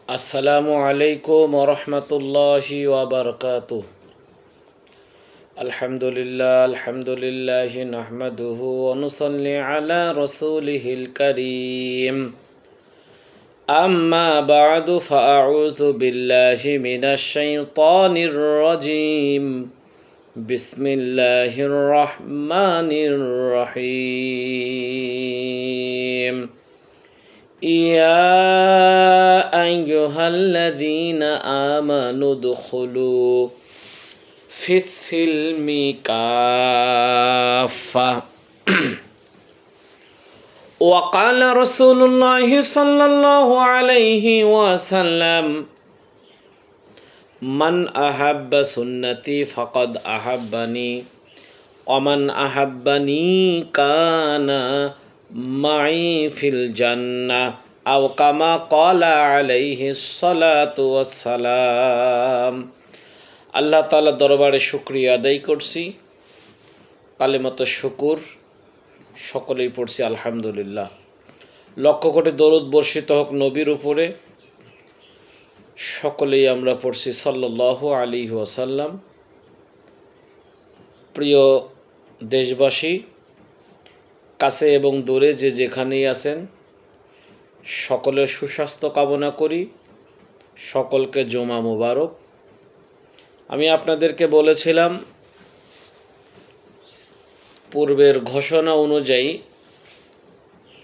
আসসালামু আলাইকুম ওরহমতুল্লাহি ওয়াবারকাতুহ। আলহামদুলিল্লাহ নাহমাদুহু ওয়া নুসাল্লি আলা রাসূলিহিল কারীম। আম্মা বা'দু ফাআউযু বিল্লাহি মিনাশ শাইতানির রাজীম। বিসমিল্লাহির রহমানির রহিম। يا أيها الذين آمنوا ادخلوا في السلم كافة وقال رسول الله صلى الله عليه وسلم من أحب سنتي فقد أحبني ومن أحبني كان মাই ফিল জান্নাহ আও কামা ক্বালা আলাইহিস সালাতু ওয়াস সালাম। আল্লাহ তাআলা দরবারে শুকরিয়া আদায় করছি, কালেমাত শুকুর সকলেই পড়ছি আলহামদুলিল্লাহ। লক্ষ কোটি দরুদ বর্ষিত হোক নবীর উপরে, সকলেই আমরা পড়ছি সাল্লাল্লাহু আলাইহি ওয়াসাল্লাম। প্রিয় দেশবাসী, কাছে এবং দূরে যে যেখানেই আছেন, সকলের সুস্বাস্থ্য কামনা করি। সকলকে জুমা মুবারক। আমি আপনাদেরকে বলেছিলাম পূর্বের ঘোষণা অনুযায়ী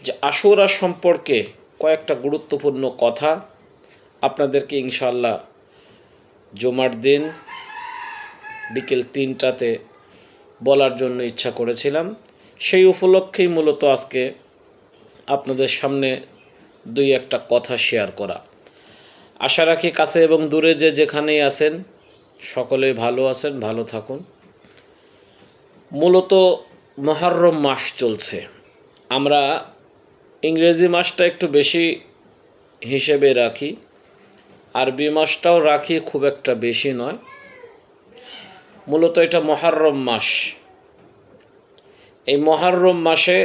যে আশুরা সম্পর্কে কয়েকটা গুরুত্বপূর্ণ কথা আপনাদেরকে ইনশাআল্লাহ জুমার দিন বিকেল 3টাতে বলার জন্য ইচ্ছা করেছিলাম। সেই উপলক্ষেই মূলত আজকে আপনাদের সামনে দুই একটা কথা শেয়ার করা। আশা রাখি কাছে এবং দূরে যে যেখানেই আছেন সকলেই ভালো আছেন, ভালো থাকুন। মূলত মুহররম মাস চলছে। আমরা ইংরেজি মাসটা একটু বেশি হিসেবে রাখি, আরবি মাসটাও রাখি, খুব একটা বেশি নয়। মূলত এটা মুহররম মাস। এই মুহররম মাসে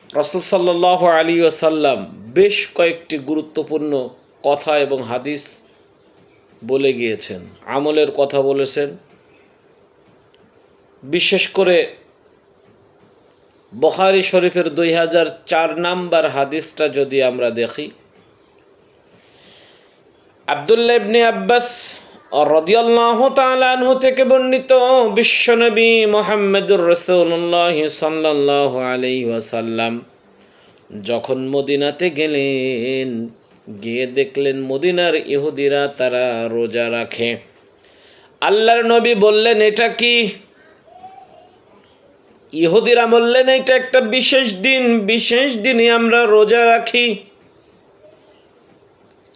রাসূল সাল্লাল্লাহু আলাইহি ওয়াসাল্লাম বেশ কয়েকটি গুরুত্বপূর্ণ কথা এবং হাদিস বলে গিয়েছেন, আমলের কথা বলেছেন। বিশেষ করে বুখারী শরীফের 2004 নাম্বার হাদিসটা যদি আমরা দেখি, আব্দুল্লাহ ইবনে আব্বাস রাদিয়াল্লাহু তাআলা আনহু থেকে বর্ণিত, বিশ্বনবী মুহাম্মদুর রাসূলুল্লাহ সাল্লাল্লাহু আলাইহি ওয়াসাল্লাম যখন মদিনাতে গেলেন, গিয়ে দেখলেন মদিনার ইহুদিরা তারা রোজা রাখে। আল্লাহর নবী বললেন, এটা কি? ইহুদিরা বললেন, এটা একটা বিশেষ দিন, বিশেষ দিনে আমরা রোজা রাখি,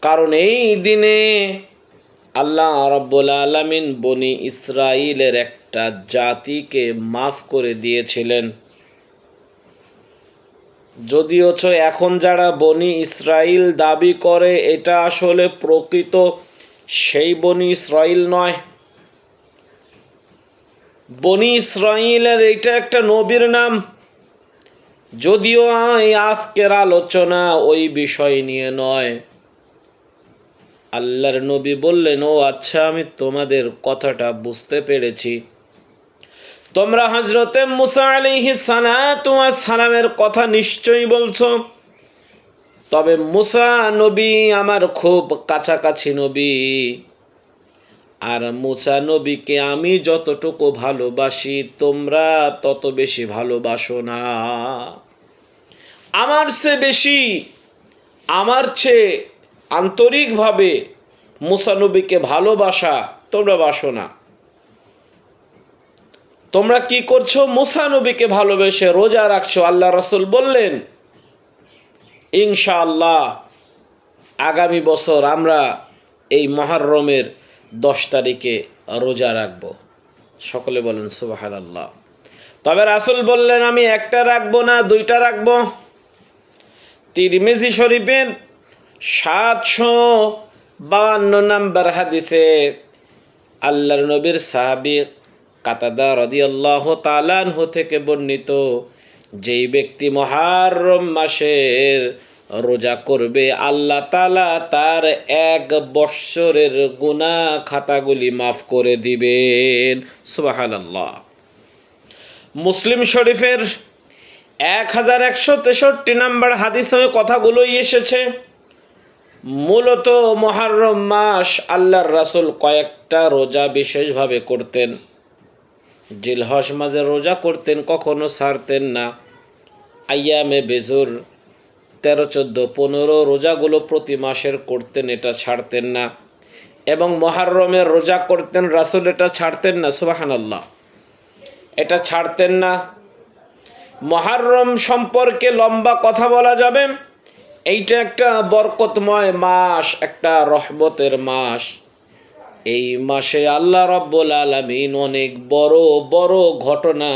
কারণ এই দিনে আল্লাহ রাব্বুল আলামিন বনি ইসরাইলের একটা জাতিকে মাফ করে দিয়েছিলেন। যদিও এখন যারা বনি ইসরাইল দাবি করে, এটা আসলে প্রকৃত সেই বনি ইসরাইল নয়। বনি ইসরাইলের এটা একটা নবীর নাম। যদিও আজকের আলোচনা ওই বিষয় নিয়ে নয়। আল্লাহর নবী বললেন, ও আচ্ছা, আমি তোমাদের কথাটা বুঝতে পেরেছি। তোমরা হযরতে মুসা আলাইহিস সালাতু ওয়াস সালামের কথা নিশ্চয়ই বলছো। তবে মুসা নবী আমার খুব কাছাকাছি নবী, আর মুসা নবীকে আমি যতটুকু ভালোবাসি তোমরা তত বেশি ভালোবাসো না। আমার চেয়ে আন্তরিকভাবে মুসা নবীকে ভালোবাসা তোমরা বাসো না। তোমরা কি করছো? মুসা নবীকে ভালোবেসে রোজা রাখছো। আল্লাহ রাসূল বললেন, ইনশাআল্লাহ আগামী বছর আমরা এই মুহররমের 10 তারিখে রোজা রাখব। সকলে বলেন সুবহানাল্লাহ। তবে রাসূল বললেন, আমি একটা রাখবো না, 2টা রাখবো। তিরমিজি শরীফের 752 নাম্বার হাদিসে আল্লাহর নবীর সাহাবী কাতাদা রাদিয়াল্লাহু তাআলা আনহু থেকে বর্ণিত, যেই ব্যক্তি মুহররম মাসের রোজা করবে, আল্লাহ তাআলা তার 1 বৎসরের গুনাহ খাতাগুলি মাফ করে দিবেন। সুবহানাল্লাহ। মুসলিম শরীফের 1163 নম্বর হাদিসে কথাগুলোই এসেছে। মূলত মুহররম মাস আল্লাহর রাসূল কয়েকটা রোজা বিশেষভাবে করতেন। জিলহজ মাসে রোজা করতেন, কখনো ছাড়তেন না। আইয়ামে বেজুর 13, 14, 15 রোজাগুলো প্রতি মাসের করতেন, এটা ছাড়তেন না। এবং মুহররমের রোজা করতেন রাসূল, এটা ছাড়তেন না। সুবহানাল্লাহ, এটা ছাড়তেন না। মুহররম সম্পর্কে লম্বা কথা বলা যাবে। এইটা একটা বরকতময় মাস, একটা রহমতের মাস। এই মাসে আল্লাহ রাব্বুল আলামিন অনেক বড় বড় ঘটনা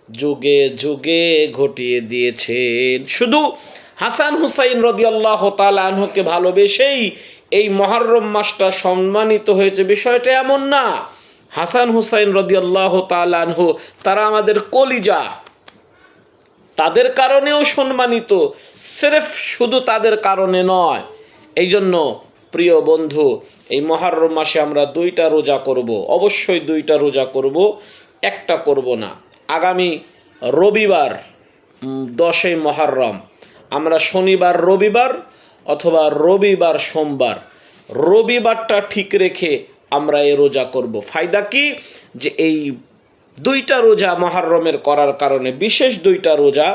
যুগে যুগে ঘটিয়ে দিয়েছেন। শুধু হাসান হুসাইন রাদিয়াল্লাহু তাআলা আনহুকে ভালোবেসেই এই মুহররম মাসটা সম্মানিত হয়েছে, বিষয়টা এমন না। হাসান হুসাইন রাদিয়াল্লাহু তাআলা আনহু তারা আমাদের কলিজা, তাদের কারণেও সম্মানিত, সির্ফ শুধু তাদের কারণে নয়। এই জন্য প্রিয় বন্ধু, এই মুহররম মাসে আমরা 2টা রোজা করব, অবশ্যই 2টা রোজা করব, একটা করব না। আগামী রবিবার 10 মুহররম আমরা শনিবার রবিবার অথবা রবিবার সোমবার, রবিবারটা ঠিক রেখে আমরা এই রোজা করব। ফায়দা কি? যে এই 2টা রোজা মুহররমের করার কারণে, বিশেষ 2টা রোজা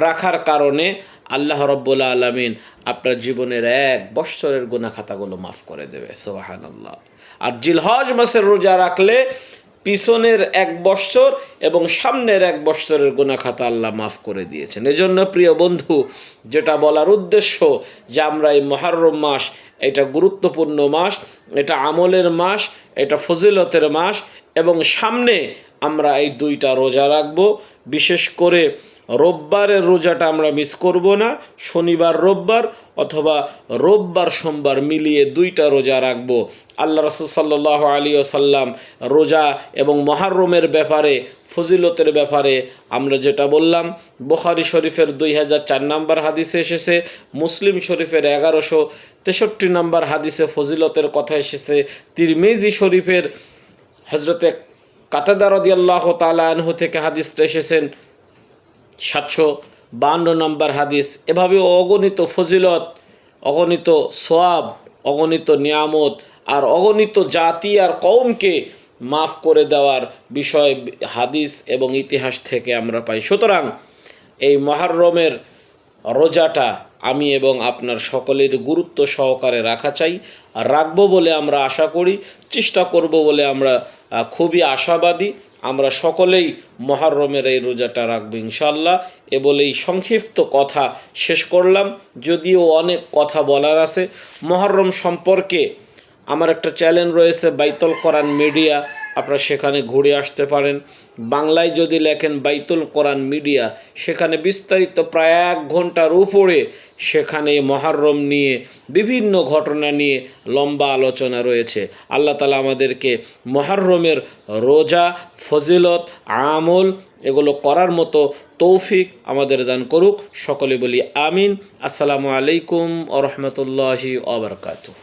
রাখার কারণে আল্লাহ রাব্বুল আলামিন আপনার জীবনের 1 বৎসরের গুনাহ খাতাগুলো মাফ করে দেবে। সুবহানাল্লাহ। আর জিলহজ মাসের রোজা রাখলে পিছনের 1 বৎসর এবং সামনের 1 বৎসরের গুনাহ খাতা আল্লাহ মাফ করে দিয়েছেন। এজন্য প্রিয় বন্ধু, যেটা বলার উদ্দেশ্য যে আমরা এই মুহররম মাস, এটা গুরুত্বপূর্ণ মাস, এটা আমলের মাস, এটা ফজিলতের মাস, এবং সামনে আমরা এই 2টা রোজা রাখব। বিশেষ করে রোববারের রোজাটা আমরা মিস করব না। শনিবার রোববার অথবা রোববার সোমবার মিলিয়ে 2টা রোজা রাখব। আল্লাহ রাসূল সাল্লাল্লাহু আলাইহি ওয়াসাল্লাম রোজা এবং মুহররমের ব্যাপারে, ফজিলতের ব্যাপারে আমরা যেটা বললাম, বুখারী শরীফের 2004 নম্বর হাদিসে এসেছে, মুসলিম শরীফের 1163 নম্বর হাদিসে ফজিলতের কথা এসেছে, তিরমিজি শরীফের হযরতে কাতাদা রাদিয়াল্লাহু তাআলা আনহু থেকে হাদিসটা এসেছেন 752 নম্বর হাদিস। এভাবে অগণিত ফজিলত, অগণিত সওয়াব, অগণিত নিয়ামত আর অগণিত জাতি আর কওমকে মাফ করে দেওয়ার বিষয় হাদিস এবং ইতিহাস থেকে আমরা পাই। সুতরাং এই মুহররমের রোজাটা আমি এবং আপনার সকলের গুরুত্ব সহকারে রাখা চাই, রাখবো বলে আমরা আশা করি, চেষ্টা করব বলে আমরা খুবই আশাবাদী। আমরা সকলেই মুহররমের এই রোজাটা রাখবো ইনশাআল্লাহ। এ বলেই সংক্ষিপ্ত কথা শেষ করলাম, যদিও অনেক কথা বলার আছে। মুহররম সম্পর্কে আমার একটা চ্যানেল রয়েছে, বাইতুল কোরআন মিডিয়া, আপনারা সেখানে ঘুরে আসতে পারেন। বাংলায় যদি লেখেন বাইতুল কোরআন মিডিয়া, সেখানে বিস্তারিত প্রায় 1 ঘন্টার উপরে সেখানে মুহররম নিয়ে বিভিন্ন ঘটনা নিয়ে লম্বা আলোচনা রয়েছে। আল্লাহ তাআলা আমাদেরকে মুহররমের রোজা, ফজিলত, আমল এগুলো করার মতো তৌফিক আমাদের দান করুক। সকলে বলি আমিন। আসসালামু আলাইকুম ওয়া রাহমাতুল্লাহি ওয়া বারাকাতুহু।